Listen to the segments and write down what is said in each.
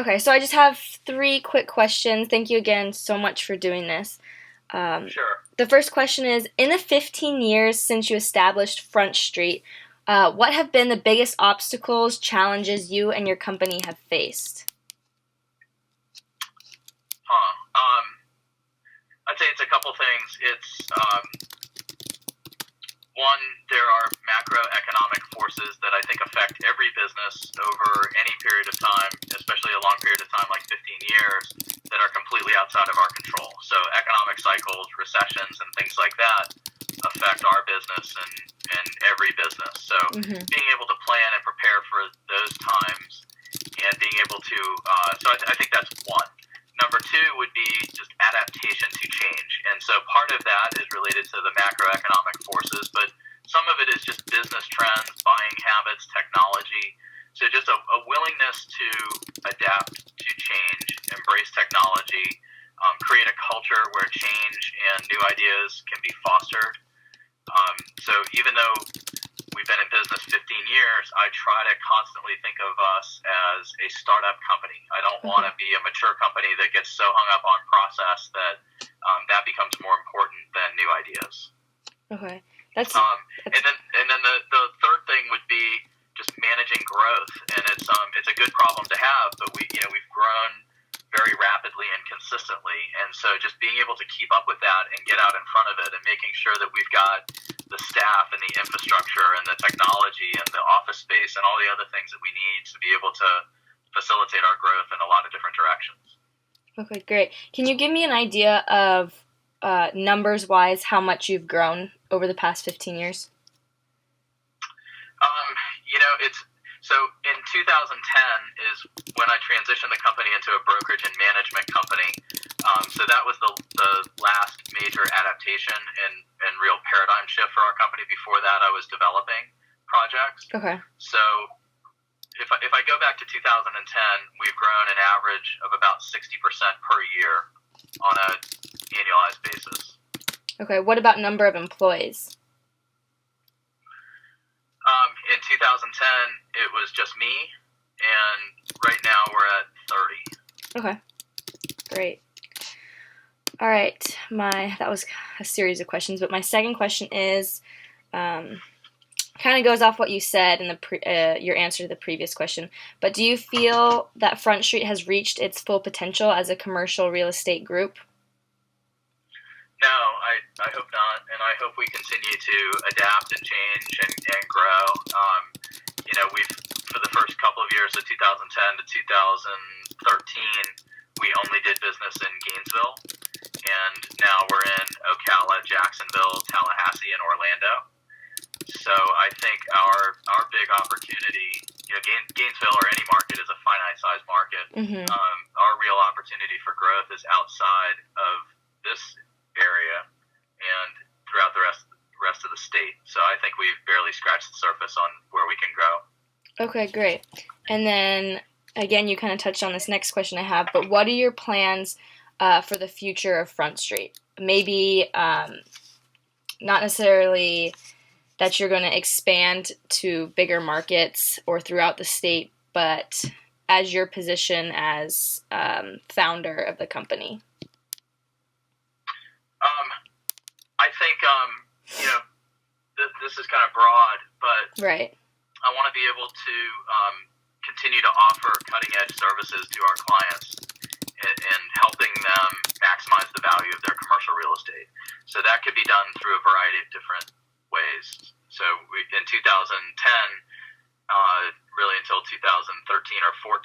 Okay, so I just have three quick questions. Thank you again so much for doing this. Sure. The first question is, in the 15 years since you established Front Street, what have been the biggest obstacles, challenges you and your company have faced? Huh. I'd say it's a couple things. It's one, there are macroeconomic forces that I think affect every business over any period of time, especially a long period of time like 15 years, that are completely outside of our control. So economic cycles, recessions, and things like that affect our business and every business. So Mm-hmm. being able to plan and prepare for those times and being able to, I think that's one. Number two would be just adaptation to change. And so part of that is related to the macroeconomic forces, but some of it is just business trends, buying habits, technology. So just a willingness to adapt to change, embrace technology, create a culture where change and new ideas can be fostered. So even though we've been in business 15 years, I try to constantly think of us as a startup company. I don't want to be a mature company that gets so hung up on process that that becomes more important than new ideas. Okay. That's And then the third thing would be just managing growth, and it's a good problem to have, but we've grown very rapidly and consistently, and so just being able to keep up with that and get out in front of it and making sure that we've got the staff and the infrastructure and the technology and the office space and all the other things that we need to be able to facilitate our growth in a lot of different directions. okay, great. Can you give me an idea of numbers wise how much you've grown over the past 15 years? It's so in 2010 is when I transitioned the company into a brokerage and management company. So that was the last major adaptation and real paradigm shift for our company. Before that, I was developing projects. Okay. So if I go back to 2010, we've grown an average of about 60% per year on an annualized basis. Okay. What about number of employees? In 2010, it was just me, and right now we're at 30. Okay. Great. All right. That was a series of questions, but my second question is, kind of goes off what you said in your answer to the previous question. But do you feel that Front Street has reached its full potential as a commercial real estate group? No, I hope not, and I hope we continue to adapt and change and grow. We've for the first couple of years of 2010 to 2013, we only did business in Gainesville, and now we're in Ocala, Jacksonville, Tallahassee, and Orlando. So I think our big opportunity, Gainesville or any market is a finite sized market. Mm-hmm. Our real opportunity for growth is outside of this area and throughout the rest of the state. So I think we've barely scratched the surface on where we can grow. Okay, great. And then again, you kind of touched on this next question I have, but what are your plans for the future of Front Street? Maybe not necessarily that you're going to expand to bigger markets or throughout the state, but as your position as founder of the company. I think this is kind of broad, but right. I want to be able to continue to offer cutting-edge services to our clients and helping them maximize the value of their commercial real estate. So that could be done through a variety of different ways. So in 2010, really until 2013 or 14,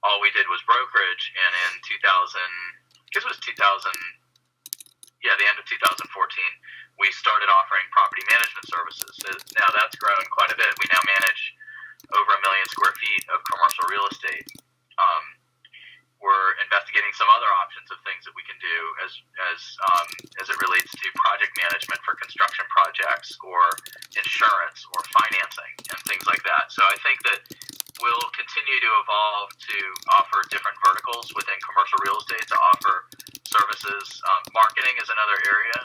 all we did was brokerage, and in 2000, I guess it was 2000, the end of 2014, we started offering property management services. So now that's grown quite a bit. We now manage over 1 million square feet of commercial real estate. We're investigating some other options of things that we can do as it relates to project management for construction projects or insurance or financing and things like that. So I think that we'll continue to evolve to offer different verticals within commercial real estate to offer services. Marketing is another area,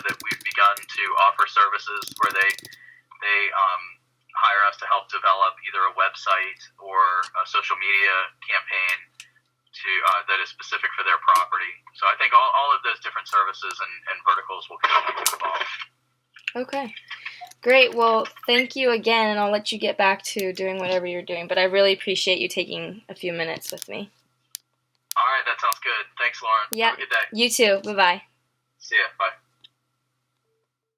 that we've begun to offer services where they hire us to help develop either a website or or a social media campaign to that is specific for their property. So I think all of those different services and verticals will continue to evolve. Okay. Great. Well, thank you again, and I'll let you get back to doing whatever you're doing. But I really appreciate you taking a few minutes with me. All right, that sounds good. Thanks, Lauren. Yeah. Have a good day. You too. Bye-bye. See ya. Bye.